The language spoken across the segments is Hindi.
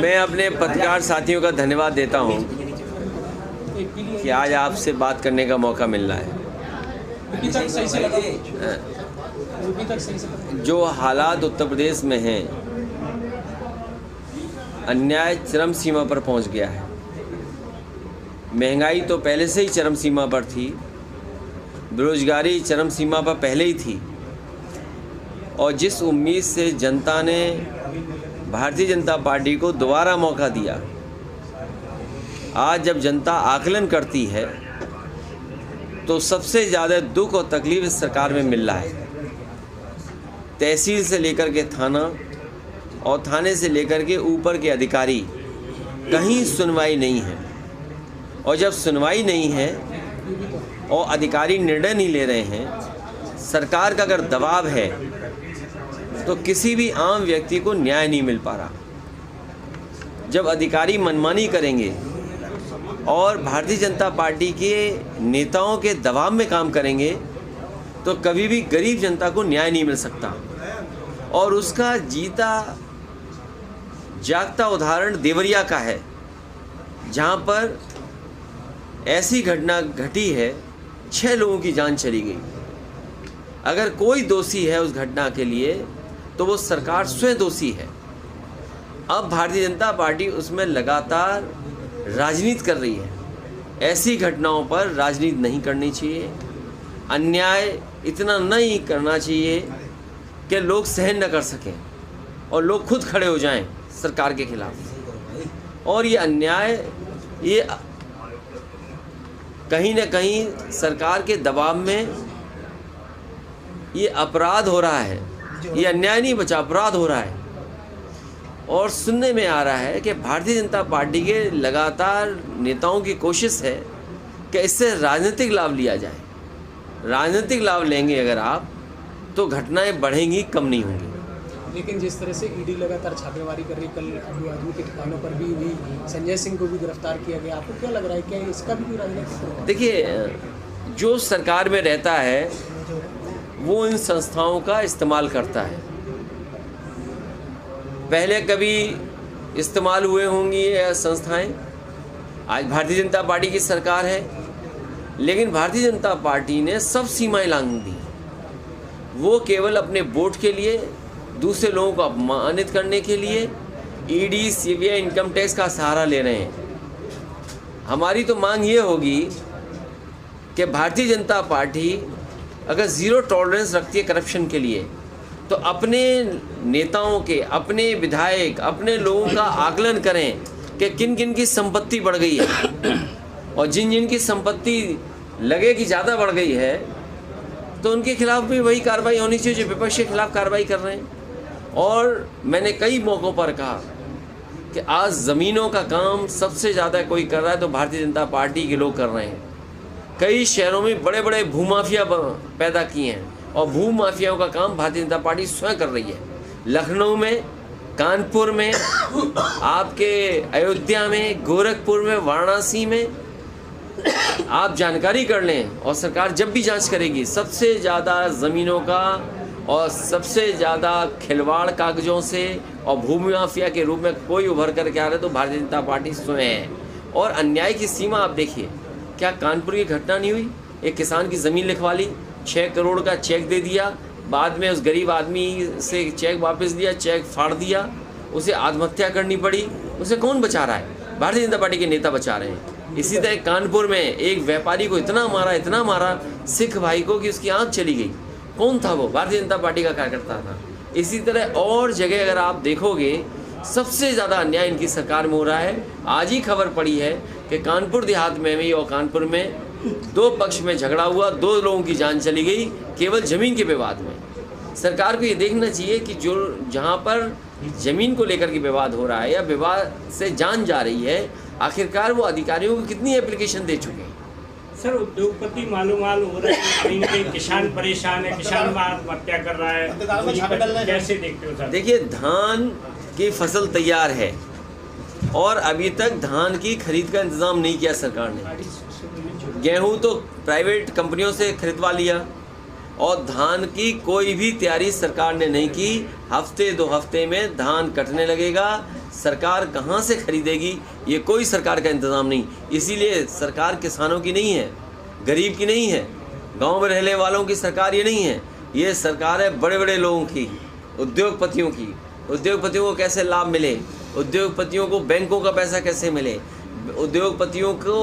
मैं अपने पत्रकार साथियों का धन्यवाद देता हूं कि आज आपसे बात करने का मौका मिल रहा है। जो हालात उत्तर प्रदेश में हैं, अन्याय चरम सीमा पर पहुंच गया है। महंगाई तो पहले से ही चरम सीमा पर थी, बेरोजगारी चरम सीमा पर पहले ही थी, और जिस उम्मीद से जनता ने भारतीय जनता पार्टी को दोबारा मौका दिया, आज जब जनता आकलन करती है तो सबसे ज़्यादा दुख और तकलीफ इस सरकार में मिल रहा है। तहसील से लेकर के थाना और थाने से लेकर के ऊपर के अधिकारी, कहीं सुनवाई नहीं है। और जब सुनवाई नहीं है और अधिकारी निर्णय नहीं ले रहे हैं, सरकार का अगर दबाव है, तो किसी भी आम व्यक्ति को न्याय नहीं मिल पा रहा। जब अधिकारी मनमानी करेंगे और भारतीय जनता पार्टी के नेताओं के दबाव में काम करेंगे, तो कभी भी गरीब जनता को न्याय नहीं मिल सकता। और उसका जीता जागता उदाहरण देवरिया का है, जहां पर ऐसी घटना घटी है, 6 लोगों की जान चली गई। अगर कोई दोषी है उस घटना के लिए, तो वो सरकार स्वयं दोषी है। अब भारतीय जनता पार्टी उसमें लगातार राजनीति कर रही है। ऐसी घटनाओं पर राजनीति नहीं करनी चाहिए। अन्याय इतना नहीं करना चाहिए कि लोग सहन न कर सकें और लोग खुद खड़े हो जाएं सरकार के खिलाफ। और ये अन्याय, ये कहीं न कहीं सरकार के दबाव में ये अपराध हो रहा है। ये अन्याय नहीं बचा, अपराध हो रहा है। और सुनने में आ रहा है कि भारतीय जनता पार्टी के लगातार नेताओं की कोशिश है कि इससे राजनीतिक लाभ लिया जाए। राजनीतिक लाभ लेंगे अगर आप, तो घटनाएं बढ़ेंगी, कम नहीं होंगी। लेकिन जिस तरह से ईडी लगातार छापेमारी कर रही, कल अबू आदमी के ठिकानों पर भी हुई, संजय सिंह को भी गिरफ्तार किया गया, आपको क्या लग रहा है, क्या इसका भी कोई राजनीतिक? देखिए, जो सरकार में रहता है वो इन संस्थाओं का इस्तेमाल करता है। पहले कभी इस्तेमाल हुए होंगी ये संस्थाएं, आज भारतीय जनता पार्टी की सरकार है, लेकिन भारतीय जनता पार्टी ने सब सीमाएं लांघ दी। वो केवल अपने वोट के लिए, दूसरे लोगों को अपमानित करने के लिए ईडी, सीबीआई, इनकम टैक्स का सहारा ले रहे हैं। हमारी तो मांग ये होगी कि भारतीय जनता पार्टी अगर ज़ीरो टॉलरेंस रखती है करप्शन के लिए, तो अपने नेताओं के, अपने विधायक, अपने लोगों का आकलन करें कि किन किन की संपत्ति बढ़ गई है, और जिन जिन की संपत्ति लगे कि ज़्यादा बढ़ गई है, तो उनके खिलाफ भी वही कार्रवाई होनी चाहिए जो विपक्ष के खिलाफ कार्रवाई कर रहे हैं। और मैंने कई मौक़ों पर कहा कि आज ज़मीनों का काम सबसे ज़्यादा कोई कर रहा है तो भारतीय जनता पार्टी के लोग कर रहे हैं। कई शहरों में बड़े बड़े भूमाफिया पैदा किए हैं, और भूमाफियाओं का काम भारतीय जनता पार्टी स्वयं कर रही है। लखनऊ में, कानपुर में, आपके अयोध्या में, गोरखपुर में, वाराणसी में, आप जानकारी कर लें। और सरकार जब भी जांच करेगी, सबसे ज़्यादा ज़मीनों का और सबसे ज़्यादा खिलवाड़ कागज़ों से और भूमि माफिया के रूप में कोई उभर कर के आ रहा है तो भारतीय जनता पार्टी स्वयं है। और अन्याय की सीमा आप देखिए, क्या कानपुर की घटना नहीं हुई? एक किसान की ज़मीन लिखवा ली, 6 करोड़ का चेक दे दिया, बाद में उस गरीब आदमी से चेक वापस दिया, चेक फाड़ दिया, उसे आत्महत्या करनी पड़ी। उसे कौन बचा रहा है? भारतीय जनता पार्टी के नेता बचा रहे हैं। इसी तरह कानपुर में एक व्यापारी को इतना मारा सिख भाई को कि उसकी आँख चली गई। कौन था वो? भारतीय जनता पार्टी का कार्यकर्ता था। इसी तरह और जगह अगर आप देखोगे, सबसे ज़्यादा अन्याय इनकी सरकार में हो रहा है। आज ही खबर पड़ी है कि कानपुर देहात में भी और कानपुर में 2 पक्ष में झगड़ा हुआ, 2 लोगों की जान चली गई केवल ज़मीन के विवाद में। सरकार को ये देखना चाहिए कि जो जहाँ पर ज़मीन को लेकर के विवाद हो रहा है या विवाद से जान जा रही है, आखिरकार वो अधिकारियों को कितनी एप्लीकेशन दे चुके हैं। सर, उद्योगपति मालूम हो रहा है, कहीं कहीं किसान परेशान है, किसान आत्महत्या कर रहा है, कैसे देखते हो सर? देखिए, धान की फसल तैयार है और अभी तक धान की खरीद का इंतज़ाम नहीं किया सरकार ने। गेहूं तो प्राइवेट कंपनियों से खरीदवा लिया और धान की कोई भी तैयारी सरकार ने नहीं की। हफ्ते 2 हफ्ते में धान कटने लगेगा। सरकार कहाँ से खरीदेगी, ये कोई सरकार का इंतज़ाम नहीं। इसीलिए सरकार किसानों की नहीं है, गरीब की नहीं है, गांव में रहने वालों की सरकार ये नहीं है। ये सरकार है बड़े बड़े लोगों की, उद्योगपतियों की। उद्योगपतियों को कैसे लाभ मिले, उद्योगपतियों को बैंकों का पैसा कैसे मिले, उद्योगपतियों को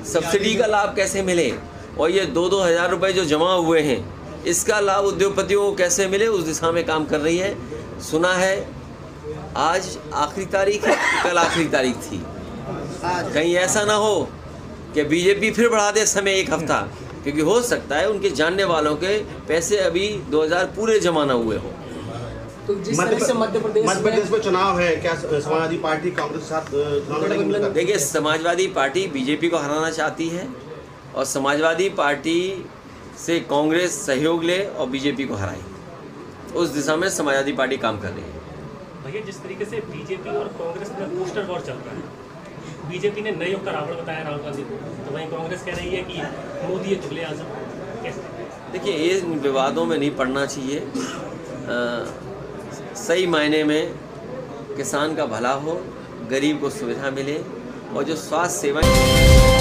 सब्सिडी का लाभ कैसे मिले, और ये 2-2 हज़ार रुपये जो जमा हुए हैं इसका लाभ उद्योगपतियों को कैसे मिले, उस दिशा में काम कर रही है। सुना है आज आखिरी तारीख है, कल आखिरी तारीख थी। कहीं ऐसा ना हो कि बीजेपी फिर बढ़ा दे समय 1 हफ्ता, क्योंकि हो सकता है उनके जानने वालों के पैसे अभी 2000 पूरे जमा ना हुए हो। तो जिस तरह से मध्य प्रदेश में चुनाव है, क्या समाजवादी पार्टी कांग्रेस के साथ चुनाव लड़ेगी? देखिए, समाजवादी पार्टी बीजेपी को हराना चाहती है और समाजवादी पार्टी से कांग्रेस सहयोग ले और बीजेपी को हराए, उस दिशा में समाजवादी पार्टी काम कर रही है। भैया, जिस तरीके से बीजेपी और कांग्रेस में पोस्टर वॉर चल रहा है, बीजेपी ने नए युग का रावण बताया राहुल गांधी को, तो वहीं कांग्रेस कह रही है कि मोदी चुगले आजम। कैसे? देखिए, ये विवादों में नहीं पड़ना चाहिए। सही मायने में किसान का भला हो, गरीब को सुविधा मिले और जो स्वास्थ्य सेवाएं